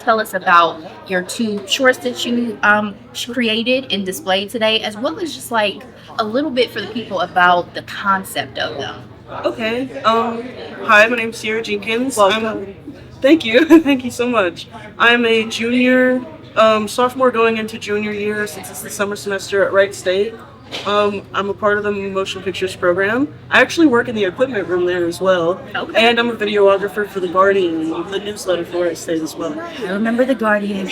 tell us about your two shorts that you created and displayed today, as well as just like a little bit for the people about the concept of them. Okay. Hi, my name's Ciarah Jenkins. Welcome. Thank you. Thank you so much. I'm a junior, sophomore going into junior year since it's the summer semester at Wright State. I'm a part of the motion pictures program. I actually work in the equipment room there as well. Okay. And I'm a videographer for The Guardian, the newsletter for Wright State as well. I remember The Guardian.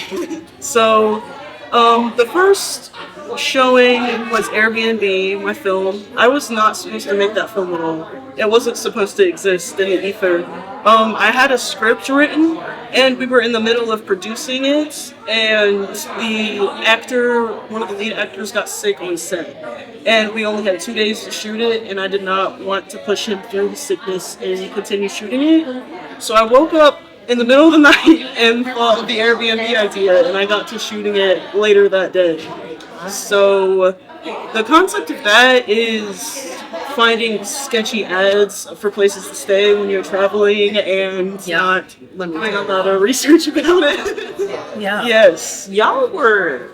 So, the first showing was Airbnb, my film. I was not supposed to make that film at all. It wasn't supposed to exist in the ether. I had a script written, and we were in the middle of producing it, and one of the lead actors got sick on set. And we only had 2 days to shoot it, and I did not want to push him through his sickness and continue shooting it. So I woke up in the middle of the night and thought of the Airbnb idea, and I got to shooting it later that day. So the concept of that is finding sketchy ads for places to stay when you're traveling and not doing a lot of research about it. Yeah. Yes. Y'all were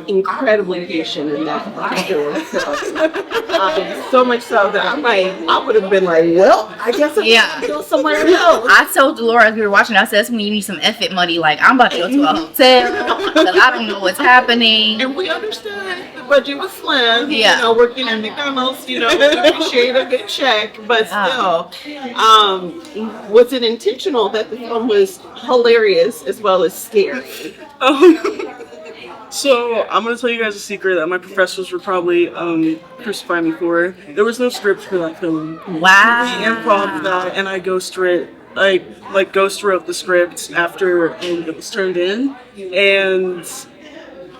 incredibly patient in that video. So much so that I would have been like, well, I guess I'm Yeah. go somewhere else. I told Delora as we were watching, I said, that's when you need some effort money. Like, I'm about to go to a hotel because I don't know what's happening. And we understand the budget was slim. Yeah. You know, working at McDonald's, we appreciate a good check, but still, was it intentional that the film was hilarious as well as scary? So I'm gonna tell you guys a secret that my professors would probably crucify me for. There was no script for that film. Wow. We improv that, and I ghost wrote the script after it was turned in, and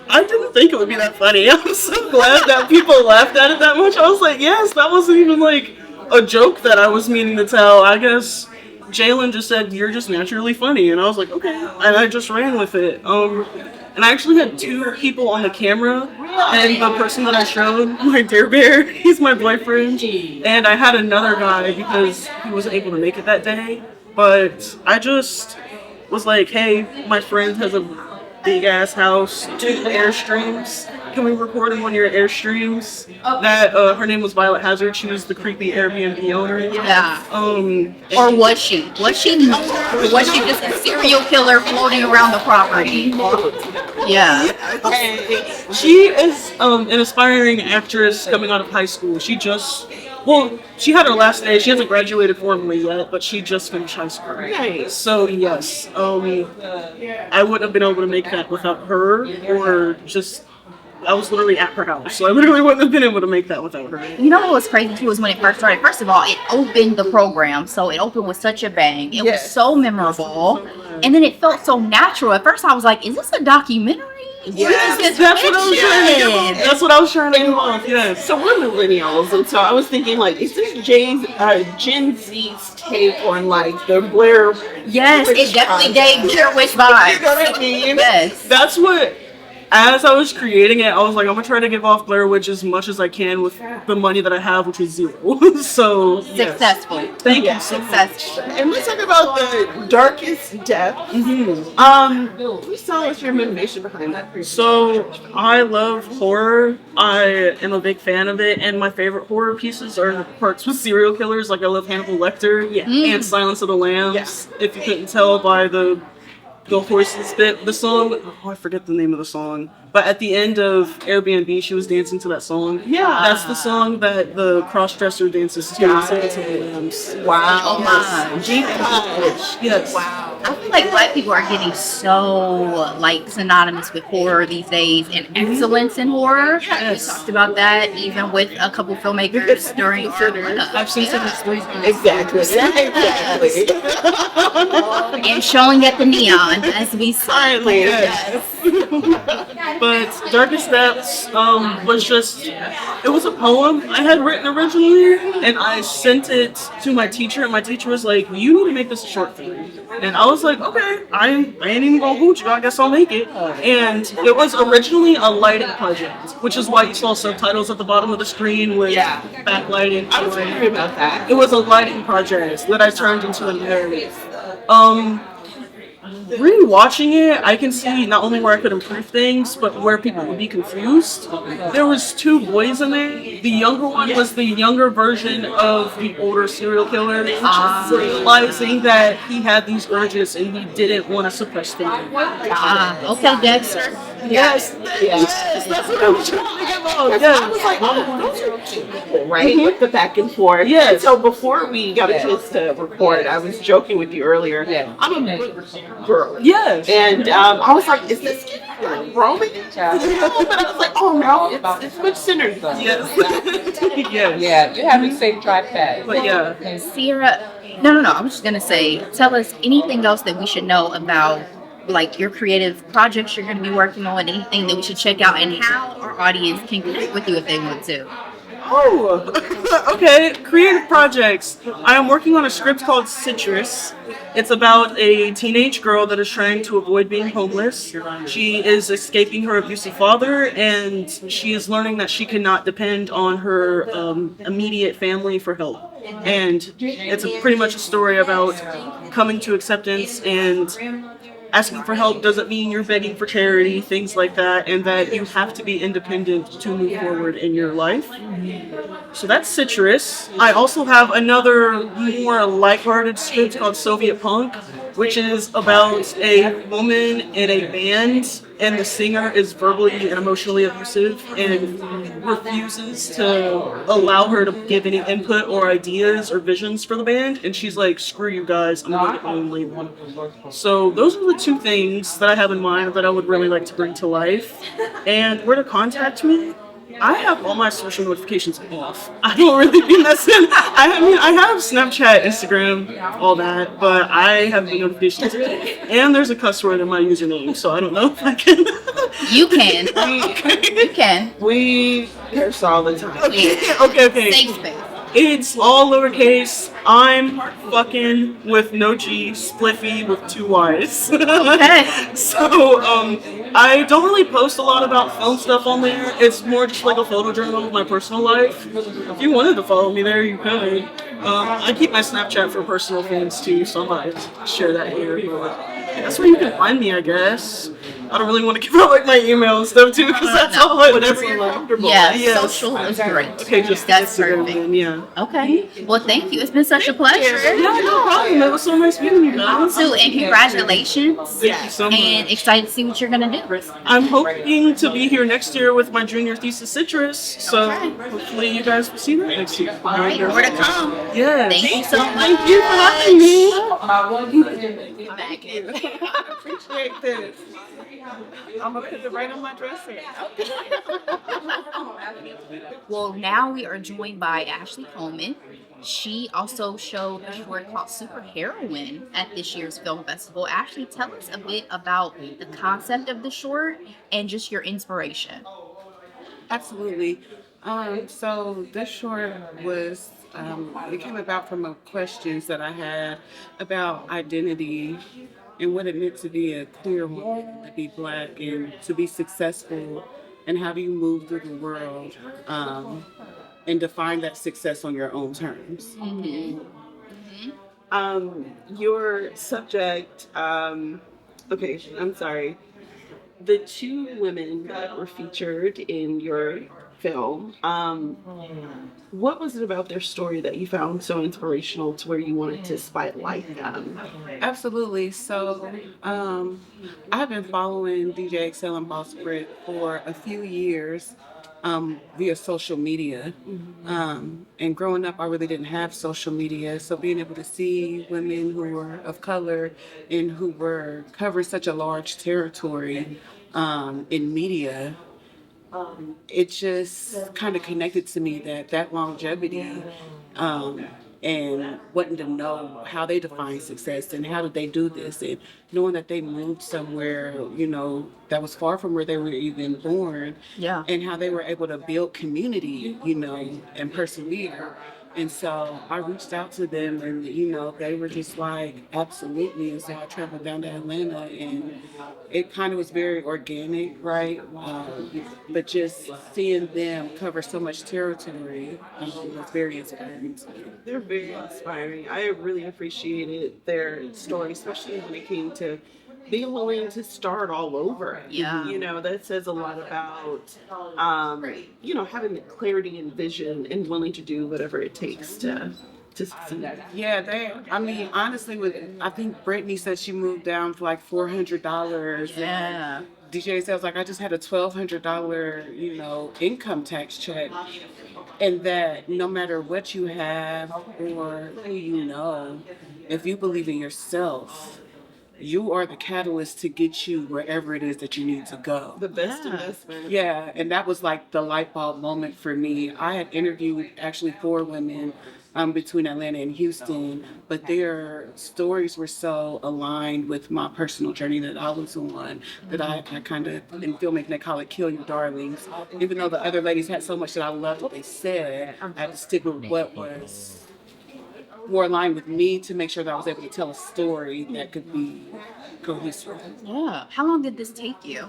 I didn't think it would be that funny. I'm so glad that people laughed at it that much. I was like, yes, that wasn't even like a joke that I was meaning to tell. I guess Jailynn just said, you're just naturally funny, and I was like, okay, and I just ran with it. And I actually had two people on the camera, and the person that I showed, my Dare Bear, he's my boyfriend, and I had another guy because he wasn't able to make it that day, but I just was like, hey, my friend has a big ass house, 2 Airstreams. Can we record in one of your Airstreams? That her name was Violet Hazard. She was the creepy Airbnb owner. Yeah. Or was she? Was she just a serial killer floating around the property? Yeah. She is an aspiring actress coming out of high school. She had her last day. She hasn't graduated formally yet, but she just finished high school. Nice. So yes, I wouldn't have been able to make that without her, or just. I was literally at her house, so I literally wouldn't have been able to make that without her. You know what was crazy too was when it first started. First of all, it opened the program, so it opened with such a bang. It was so memorable, and then it felt so natural. At first, I was like, "Is this a documentary? Yes, That's what I was trying to give off. Yes. So we're millennials, and so I was thinking, like, is this Gen Z's take on like the Blair? Yes, it definitely gave Blair Witch vibes. You know what I mean? Yes. That's what. As I was creating it, I was like, I'm gonna try to give off Blair Witch as much as I can with the money that I have, which is 0. So yes. Successful. Thank you so Successful. And let's talk about the darkest death. Please tell us your motivation behind that. So I love horror. I am a big fan of it, and my favorite horror pieces are parts with serial killers. Like I love Hannibal Lecter and Silence of the Lambs. Yes. If you couldn't tell by the horses bit, the song, I forget the name of the song, but at the end of Airbnb, she was dancing to that song. Yeah. That's the song that the cross-dresser dances to. Silence of the Lambs. Wow. Oh my. Yes. Wow. I feel like Black people are getting so like synonymous with horror these days and excellence in horror. Yes. We talked about that even with a couple filmmakers during I've seen some of these. Exactly. and showing at the neon as we say. Yes. But Darkest Depths was just, it was a poem I had written originally, and I sent it to my teacher, and my teacher was like, you need to make this a short film. And I was like, okay, I ain't even gonna hold you, I guess I'll make it. And it was originally a lighting project, which is why you saw subtitles at the bottom of the screen with backlighting. I was wondering about that. It was a lighting project that I turned into a narrative. rewatching it, I can see not only where I could improve things, but where people would be confused. There was two boys in there. The younger one was the younger version of the older serial killer, realizing that he had these urges and he didn't want to suppress them. Okay, Dexter. Yes, that's what I was trying to think about. I was like, those are two people, right? With the back and forth. Yes. And so before we got a chance to record, I was joking with you earlier. I'm a big girl. Yes. And I was like, is this like romance? But I was like, oh no, it's much synergy. Yes. Yes. Yeah, you're having safe drive back. But yeah. Ciarah, no. I was just gonna say, tell us anything else that we should know about, like, your creative projects you're gonna be working on, anything that we should check out, and how our audience can connect with you if they want to. Oh, okay. Creative projects. I am working on a script called Citrus. It's about a teenage girl that is trying to avoid being homeless. She is escaping her abusive father, and she is learning that she cannot depend on her immediate family for help. And it's pretty much a story about coming to acceptance, and asking for help doesn't mean you're begging for charity, things like that, and that you have to be independent to move forward in your life. So that's Citrus. I also have another more lighthearted script called Soviet Punk, which is about a woman in a band, and the singer is verbally and emotionally abusive and refuses to allow her to give any input or ideas or visions for the band. And she's like, screw you guys, I'm going to get my own label. So those are the two things that I have in mind that I would really like to bring to life. And where to contact me? I have all my social notifications off. I don't really be messing. I have Snapchat, Instagram, all that, but I have the notifications. And there's a cuss word in my username, so I don't know if I can. You can. You can. We curse all the time. Okay. Safe space. It's all lowercase. I'm fucking with no G, Spliffy with 2 Y's. Okay. So, I don't really post a lot about film stuff on there. It's more just like a photo journal of my personal life. If you wanted to follow me there, you could. I keep my Snapchat for personal things too, so I might share that here. But that's where you can find me, I guess. I don't really want to give out like my email and stuff too, because that's all whatever you're comfortable. Yeah, Yes. social is great. Okay, just That's Instagram perfect. then, yeah. Okay. Well, thank you. It's been such a pleasure. Yeah, no problem. It was so nice meeting you guys. Too, and congratulations. Thank you so much. And excited to see what you're gonna do. I'm hoping to be here next year with my junior thesis Citrus, so Okay. hopefully you guys will see that next year. All right, more to come. Yes. Thank you so much. Thank you for having me. Back. I appreciate this. I'm gonna put it right on my dresser. Well, now we are joined by Ashley Coleman. She also showed a short called Super Heroine at this year's film festival. Ashley, tell us a bit about the concept of the short and just your inspiration. Absolutely. So this short was, it came about from questions that I had about identity and what it meant to be a queer woman, to be Black, and to be successful, and how do you move through the world and define that success on your own terms. Your subject, okay, I'm sorry. The 2 women that were featured in your film, what was it about their story that you found so inspirational to where you wanted to spotlight them? Absolutely. So I've been following DJ Excel and Boss Brit for a few years via social media. And growing up, I really didn't have social media. So being able to see women who were of color and who were covering such a large territory in media, it just kind of connected to me that longevity and wanting to know how they define success and how did they do this, and knowing that they moved somewhere, that was far from where they were even born, Yeah. and how they were able to build community, and persevere. And so I reached out to them, and they were just like, absolutely. And so I traveled down to Atlanta, and it kind of was very organic, right? But just seeing them cover so much territory was very inspiring to me. They're very inspiring. I really appreciated their story, especially when it came to being willing to start all over. Yeah. You know, that says a lot about, you know, having the clarity and vision and willing to do whatever it takes to succeed. Yeah, I mean, honestly, I think Brittany said she moved down for like $400. Yeah. DJ says, like, I just had a $1,200, you know, income tax check. And that no matter what you have or who you know, if you believe in yourself, you are the catalyst to get you wherever it is that you need to go. The best investment. Yeah, and that was like the light bulb moment for me. I had interviewed actually 4 women between Atlanta and Houston, but their stories were so aligned with my personal journey that I was on, that I kind of, in filmmaking, they call it kill your darlings. Even though the other ladies had so much that I loved what they said, I had to stick with what was more aligned with me to make sure that I was able to tell a story that could be cohesive. Yeah. How long did this take you?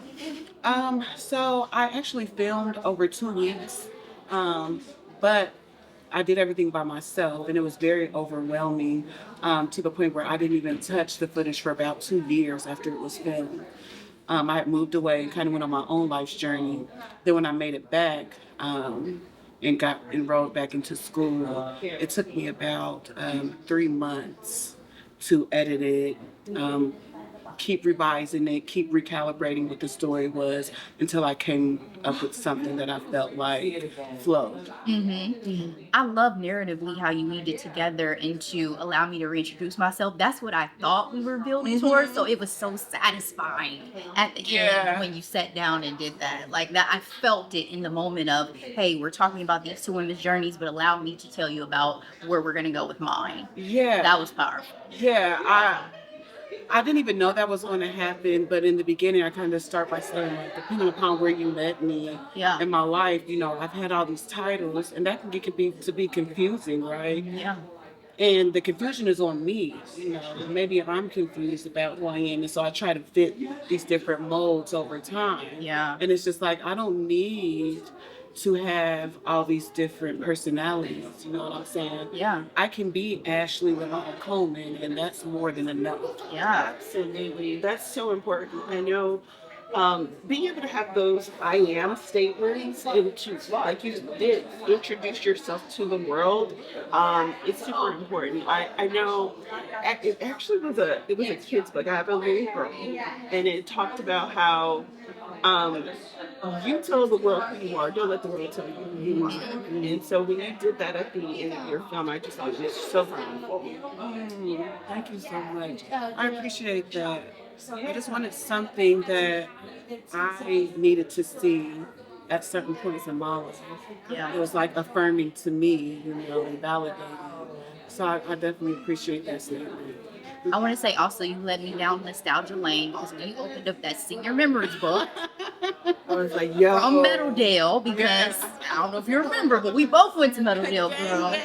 So I actually filmed over 2 weeks, but I did everything by myself, and it was very overwhelming to the point where I didn't even touch the footage for about 2 years after it was filmed. I had moved away and kind of went on my own life's journey. Then when I made it back and got enrolled back into school, it took me about 3 months to edit it, keep revising it, keep recalibrating what the story was until I came up with something that I felt like flowed. I love narratively how you weaved it together and to allow me to reintroduce myself. That's what I thought we were building towards. So it was so satisfying at the end when you sat down and did that. Like that, I felt it in the moment of, hey, we're talking about these 2 women's journeys, but allow me to tell you about where we're gonna go with mine. Yeah. That was powerful. Yeah, I didn't even know that was going to happen, but in the beginning, I kind of start by saying, like, depending upon where you met me in my life, you know, I've had all these titles, and that can get to be confusing, right? Yeah. And the confusion is on me, you know. Maybe I'm confused about who I am, and so I try to fit these different molds over time. Yeah. And it's just like I don't need to have all these different personalities. You know what I'm saying? Yeah. I can be Ashley without Coleman, and that's more than enough. Yeah. Absolutely. That's so important. I know being able to have those I am statements and to, like you did, introduce yourself to the world, it's super important. I know it actually was a kid's book. I have a little girl, and it talked about how you tell the world who you are. Don't let the world tell you who you are. And so when you did that at the end of your film, I just thought it was so powerful. Thank you so much. I appreciate that. I just wanted something that I needed to see at certain points in my life. Yeah. It was like affirming to me, you know, and validating. So I definitely appreciate that statement. I want to say also you led me down nostalgia lane because when you opened up that senior memories book I was like, yo. from Meadowdale, because I don't know if you remember, but we both went to Meadowdale, girl.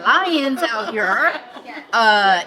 Lions out here.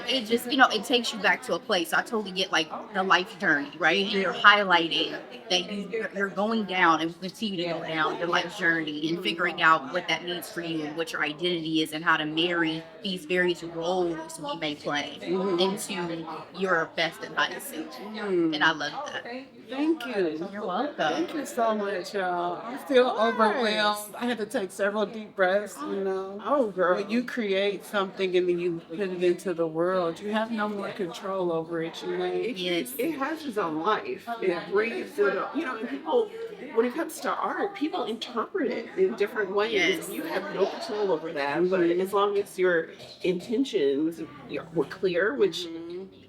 It just, you know, it takes you back to a place. So I totally get like the life journey, right? And you're highlighting that you're going down and continue to go down your life journey and figuring out what that means for you and what your identity is and how to marry these various roles we may play into your best and highest self. And I love that. Thank you. You're welcome. Thank you so much, y'all. I'm still overwhelmed. I had to take several deep breaths, you know. Oh, girl. When you create something and then you put it into the world, you have no more control over it, you know. Yes. It has its own life. It breathes it up. You know, and people, when it comes to art, people interpret it in different ways. Yes. You have no control over that. But as long as your intentions were clear, which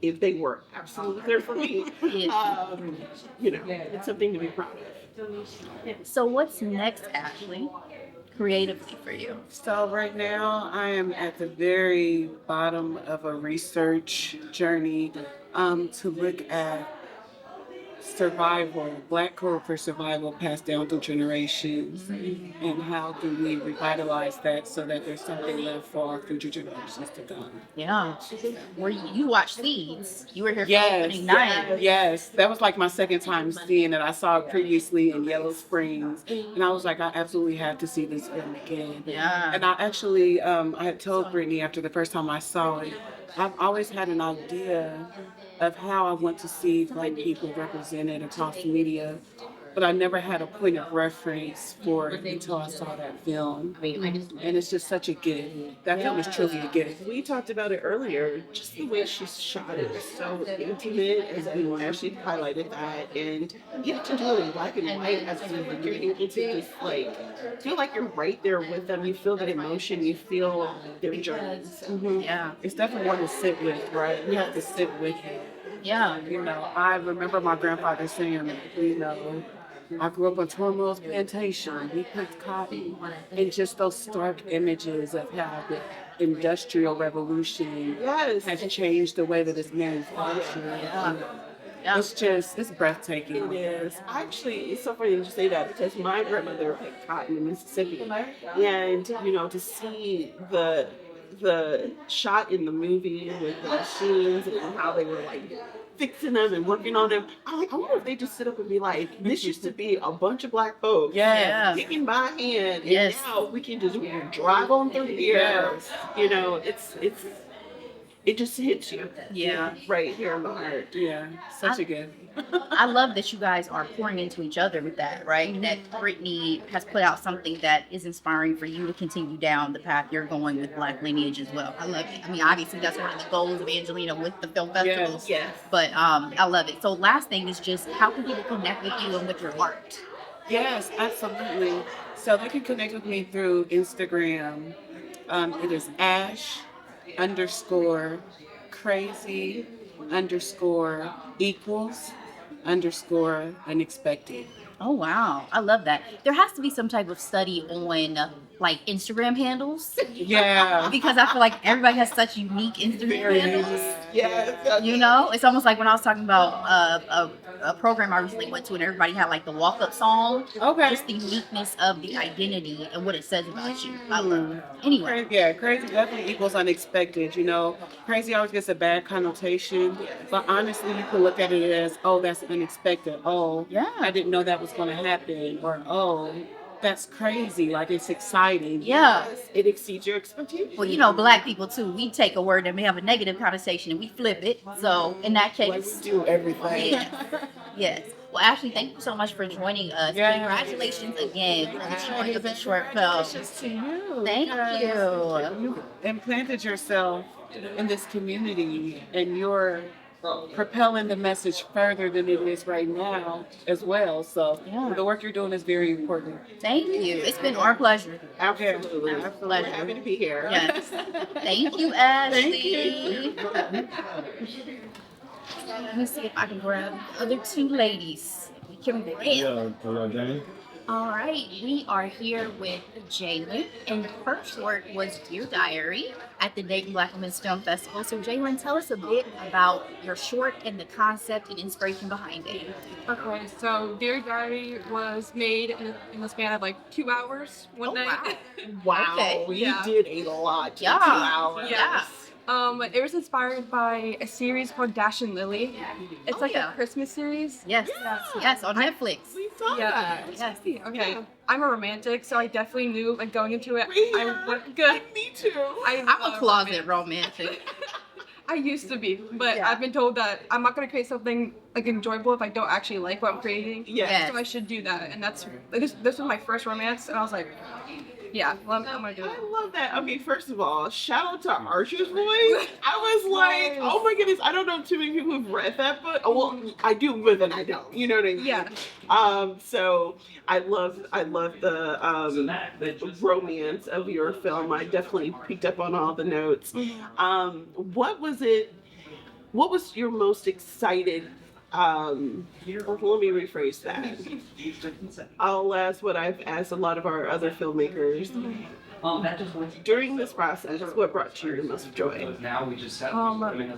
if they were absolutely clear for me, Yes. you know, it's something to be proud of. So what's next, Ashley, creatively for you? So right now I am at the very bottom of a research journey to look at survival, Black culture survival passed down through generations, and how do we revitalize that so that there's something left for our future generations to come. Yeah. Where you watched Seeds. You were here for Yes, opening night. yes, that was like my second time seeing it. I saw it previously in Yellow Springs, and I was like, I absolutely have to see this film again. Yeah. And I actually, I had told Brittany after the first time I saw it, I've always had an idea of how I want to see Black people represented across media, but I never had a point of reference for it until I saw that film. And it's just such a gift. That film is truly a gift. We talked about it earlier. Just the way she shot it is so intimate, as we actually highlighted that, and you get to do it in black and white as you're able to just like feel like you're right there with them. You feel that emotion. You feel their journeys. Yeah. It's definitely one to sit with, right? We have to sit with it. Yeah. You know, I remember my grandfather saying, you know, I grew up on Tormo's plantation. We picked cotton, and just those stark images of how the industrial revolution Yes. has changed the way that it's manufactured. Yeah. It's breathtaking. It is. Actually, it's so funny that you say that because my grandmother picked cotton in Mississippi, and to see the shot in the movie with the machines and how they were like fixing them and working on them. I'm like, I wonder if they just sit up and be like, this used to be a bunch of Black folks Yeah. picking by hand, and Yes. now we can just drive on through here. It just hits you. Yeah. Right here in the heart. Yeah, such a gift. I love that you guys are pouring into each other with that, right? That Brittany has put out something that is inspiring for you to continue down the path you're going with Black lineage as well. I love it. I mean, obviously that's one of the goals of Angelina with the film festival. Yes. But I love it. So last thing is just how can people connect with you and with your art? Yes, absolutely. So they can connect with me through Instagram. It is Ash_crazy_equals_unexpected. Oh wow, I love that. There has to be some type of study on like Instagram handles Yeah. because I feel like everybody has such unique Instagram handles. Yes. You know, it's almost like when I was talking about a program I recently went to, and everybody had like the walk-up song. Okay. Just the uniqueness of the identity and what it says about you. I love it. Anyway, Yeah, crazy definitely equals unexpected. You know, crazy always gets a bad connotation, but honestly, you can look at it as, oh, that's unexpected. Oh, Yeah. I didn't know that was going to happen. Or, oh, that's crazy. Like, it's exciting. yeah. It exceeds your expectations. Well, you know, Black people too, we take a word that may have a negative connotation and we flip it. So in that Like case, we do everything. yes. Yes. Well, Ashley, thank you so much for joining us. Yeah. Congratulations again for the showing of the short film. To you. Thank you. You implanted yourself in this community, and you're propelling the message further than it is right now as well. So Yeah. the work you're doing is very important. Thank you. It's been our pleasure. Absolutely. Our pleasure. Happy to be here. Yes. Thank you, Ashley. Let me see if I can grab the other two ladies. We can grab. All right, we are here with Jailynn, and her short was Dear Diary at the Dayton Black Women's Film Festival. So, Jailynn, tell us a bit about your short and the concept and inspiration behind it. Okay, so Dear Diary was made in the span of like 2 hours one night. Wow. Okay. We Yeah. did a lot. Yeah. 2 hours. Yeah. It was inspired by a series called Dash and Lily. It's Oh, like yeah. a Christmas series. Yes, yes, on Netflix. We saw that. Yes. Okay. I'm a romantic, so I definitely knew like going into it. We I are. would good. Me too. I'm a closet romantic. I used to be, but Yeah. I've been told that I'm not gonna create something like enjoyable if I don't actually like what I'm creating. Yes. So I should do that, and that's like, this was my first romance, and I was like, yeah, well, I'm gonna do it. I love that. Okay, first of all, shout out to Archer's voice. I was like, oh my goodness, I don't know too many people who've read that book. Oh, well, I do, but then I don't. You know what I mean? Yeah. So I love the romance of your film. I definitely picked up on all the notes. What was your most excited? Let me rephrase that. I'll ask what I've asked a lot of our other filmmakers. During this process, what brought you the most joy?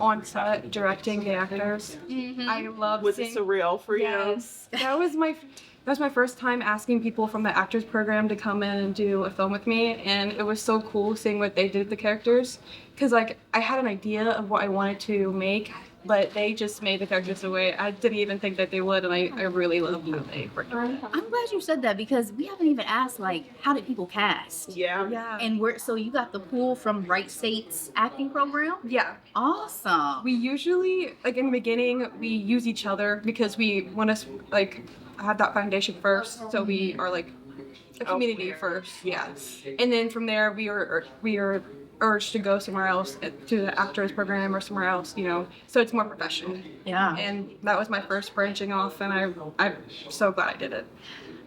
On set, directing the actors. I love Was it seeing. surreal for you? Yes, that was my first time asking people from the actors program to come in and do a film with me, and it was so cool seeing what they did with the characters. Cause like I had an idea of what I wanted to make, but they just made the characters the way I didn't even think that they would, and I really love how they worked. I'm glad you said that because we haven't even asked like how did people cast? Yeah. Yeah. And so you got the pull from Bright State's acting program? Yeah. Awesome. We usually, like in the beginning, we use each other because we want to like have that foundation first. So we are like a community first. Yes. And then from there, we are urged to go somewhere else to the actors program or somewhere else, you know. So it's more professional. Yeah. And that was my first branching off, and I'm so glad I did it.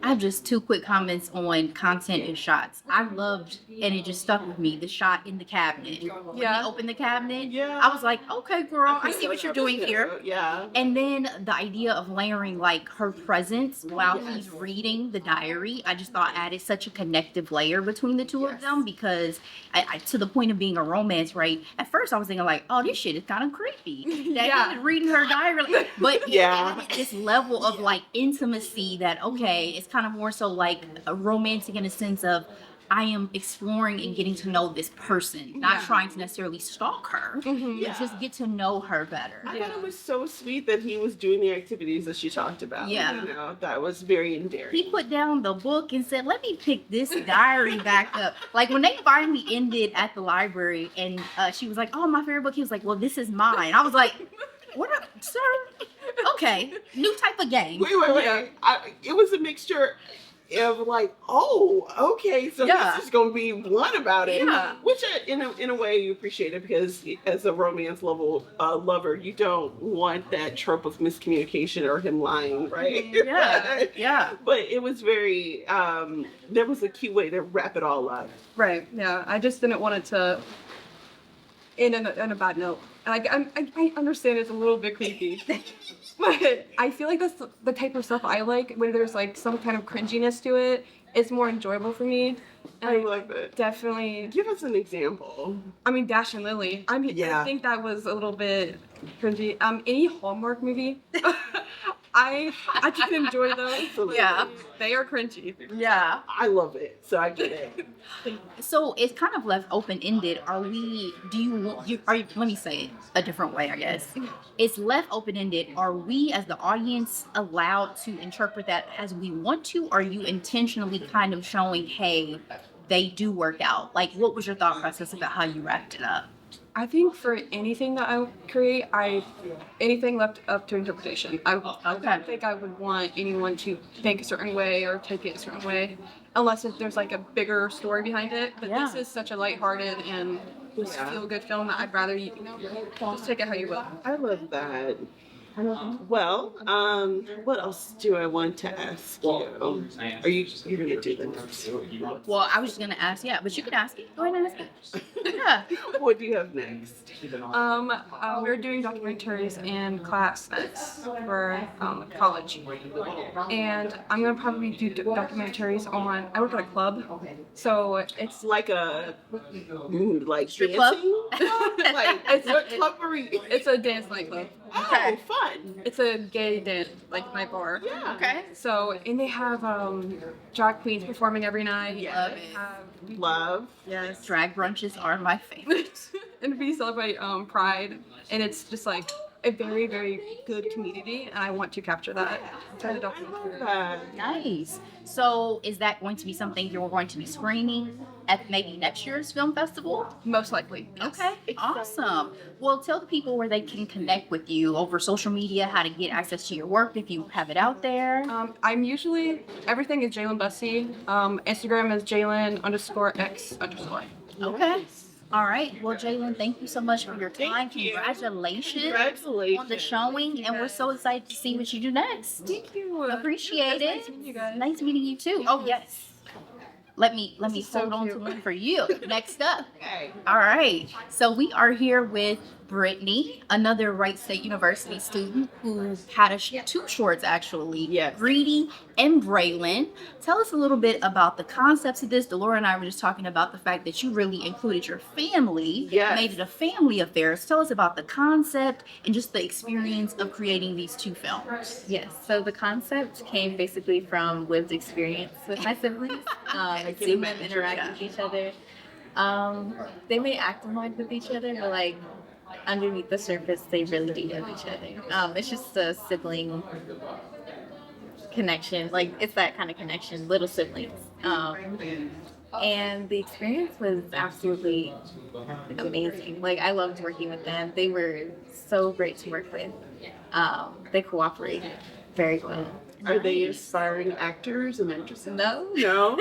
I have just two quick comments on content and shots. I loved, and it just stuck with me, the shot in the cabinet. When Yeah. he opened the cabinet, Yeah. I was like, okay, girl, I see what you're doing here. Yeah. And then the idea of layering like her presence while he's reading the diary, I just thought added such a connective layer between the two of them because I to the point of being a romance, right? At first I was thinking like, oh, this shit is kind of creepy. That Yeah. he was reading her diary, but it Yeah. added this level of like intimacy that okay, it's kind of more so like a romantic in a sense of I am exploring and getting to know this person, not trying to necessarily stalk her, Yeah. but just get to know her better. I thought it was so sweet that he was doing the activities that she talked about. Yeah. You know, that was very endearing. He put down the book and said, let me pick this diary back up. Like when they finally ended at the library and she was like, oh, my favorite book. He was like, well, this is mine. I was like, what up, sir? Okay, new type of game. Wait. It was a mixture of like, oh, okay, so Yeah. this is gonna be blunt about it. Yeah. Which in a way you appreciate it because as a romance lover, you don't want that trope of miscommunication or him lying, right? Yeah, yeah. But it was very there was a cute way to wrap it all up. Right. Yeah. I just didn't want it to end on a bad note. Like I understand it's a little bit creepy, but I feel like that's the type of stuff I like when there's like some kind of cringiness to it. It's more enjoyable for me. And I love it. Definitely. Give us an example. I mean, Dash and Lily. I mean, Yeah. I think that was a little bit cringy. Any Hallmark movie, I can enjoy those. Yeah. They are cringy. Yeah. I love it, so I get it. So it's kind of left open-ended. Let me say it a different way, I guess. It's left open-ended. Are we as the audience allowed to interpret that as we want to? Or are you intentionally kind of showing, hey, they do work out? Like, what was your thought process about how you wrapped it up? I think for anything that I create, anything left up to interpretation. I don't think I would want anyone to think a certain way or take it a certain way, unless if there's like a bigger story behind it. But Yeah. this is such a lighthearted and just feel-good film that I'd rather you just take it how you will. I love that. Well, what else do I want to ask you? You're gonna do the next? Well, I was just gonna ask, yeah, but you can ask it. Go ahead and ask it. Yeah. What do you have next? We're doing documentaries in class next for college, and I'm gonna probably do documentaries on. I work at a club, so it's Like a like Strip club? dancing? Like what club are we? it's a dance nightclub. Oh, fun. It's a gay dance like night bar. Yeah. Okay. So and they have drag queens performing every night. Love it. Love. Yes. Drag brunches are my favorite. And we celebrate Pride, and it's just like a very, very good community, and I want to capture that. Try to document it. Nice. So is that going to be something you're going to be screening at maybe next year's film festival? Most likely. Yes. Okay, awesome. Well, tell the people where they can connect with you over social media, how to get access to your work if you have it out there. I'm usually, everything is Jailynn Bussey. Instagram is Jailynn_X_. Okay. All right. Well, Jailynn, thank you so much for your time. Thank you. Congratulations Congratulations. on the showing, and we're so excited to see what you do next. Thank you. Appreciate it. Nice meeting you guys. Nice meeting you too. Oh yes. Let me is so hold on to cute. one for you. Next up. Okay. All right. So we are here with Brittany, another Wright State University student who had two shorts actually. Yes. Greedy and Braelon. Tell us a little bit about the concepts of this. Delora and I were just talking about the fact that you really included your family. Yes. Made it a family affair. So tell us about the concept and just the experience of creating these two films. Yes, so the concept came basically from lived experience with my siblings, seeing them interact with each other. They may act annoyed with each other, but like underneath the surface, they really do love each other. It's just a sibling connection. Like, it's that kind of connection, little siblings. And the experience was absolutely amazing. Like, I loved working with them. They were so great to work with. They cooperated very well. Are they aspiring actors and actresses? No. No.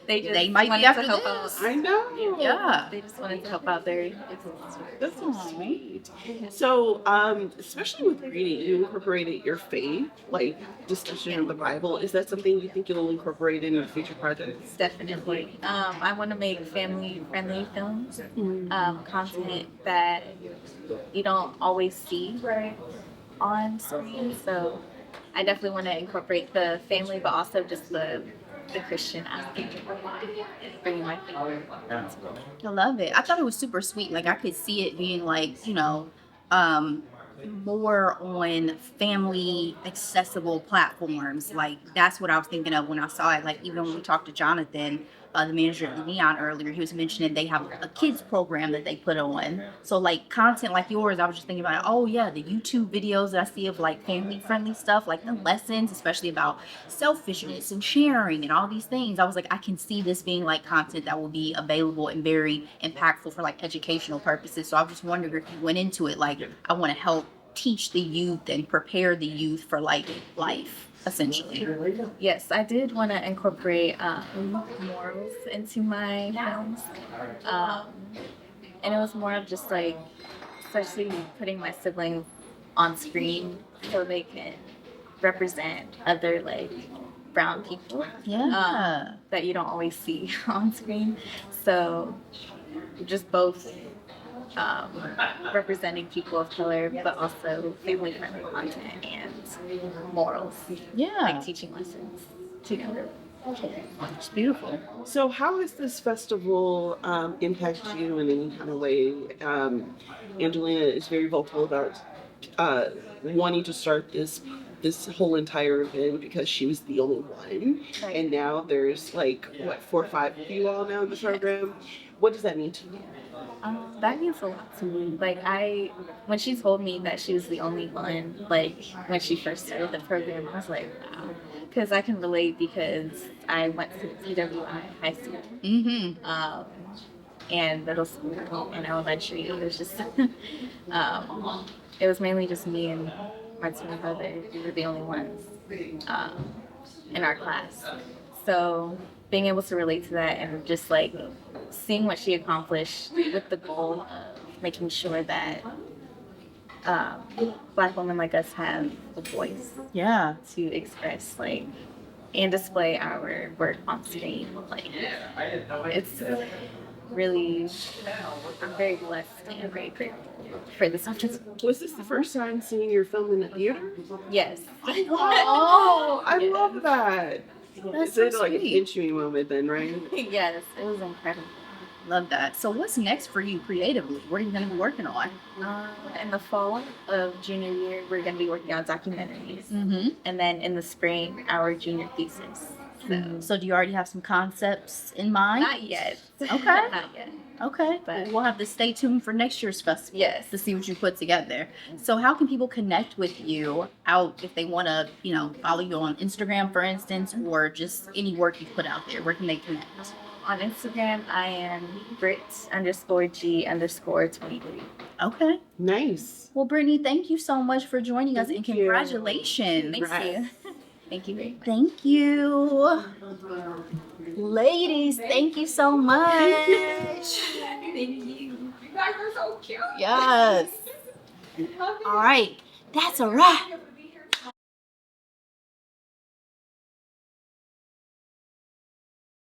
They might be wanted after to help this. out. I know. Yeah. They just wanted to help out their That's so sweet. So, especially with reading, you incorporated your faith, like discussion of the Bible. Is that something you think you'll incorporate in your future projects? Definitely. I want to make family-friendly films, content that you don't always see on screen. So I definitely want to incorporate the family, but also just the Christian aspect, bringing my faith. I love it. I thought it was super sweet. Like, I could see it being like, more on family accessible platforms. Like, that's what I was thinking of when I saw it. Like, even when we talked to Jonathan, the manager of the Neon earlier, he was mentioning they have a kids program that they put on. So like content like yours, I was just thinking about, oh yeah, the YouTube videos that I see of like family friendly stuff, like the lessons, especially about selfishness and sharing and all these things. I was like, I can see this being like content that will be available and very impactful for like educational purposes. So I was just wondering if you went into it like, I want to help teach the youth and prepare the youth for like life, essentially. Yes, I did want to incorporate morals into my films. And it was more of just like, especially putting my siblings on screen so they can represent other like brown people that you don't always see on screen. So just both representing people of color, but also family-friendly content and morals. Yeah. Like teaching lessons together. It's beautiful. So, how has this festival impacted you in any kind of way? Angelina is very vocal about wanting to start this whole entire event because she was the only one, Right. and now there's like what 4 or 5 of you all now in the program. What does that mean to you? That means a lot to me. Like when she told me that she was the only one, like when she first started the program, I was like, wow. Because I can relate because I went to DWI high school. Mm-hmm. And middle school and elementary. It was just, it was mainly just me and my twin brother. We were the only ones in our class. So being able to relate to that and just like seeing what she accomplished with the goal of making sure that Black women like us have a voice Yeah. to express like and display our work on screen. Like it's really, I'm very blessed and very grateful for this opportunity. Was this the first time seeing your film in the theater? Yes. Oh, I love that. That's It's so like a sweet. pinch me moment then, right? Yes, it was incredible. Love that. So what's next for you creatively? What are you going to be working on? In the fall of junior year, we're going to be working on documentaries. Mm-hmm. And then in the spring, our junior thesis. So do you already have some concepts in mind? Not yet. Okay. Not yet. Okay. But- We'll have to stay tuned for next year's festival. Yes. To see what you put together. So how can people connect with you out if they want to, follow you on Instagram, for instance, or just any work you put out there? Where can they connect? On Instagram, I am Brit_G_23. Okay. Nice. Well, Brittany, thank you so much for joining us and Thank you. congratulations. Thank you. Thank you very much. Thank you. Ladies, thank you so much. Thank you. You guys are so cute. Yes. All right. That's a wrap.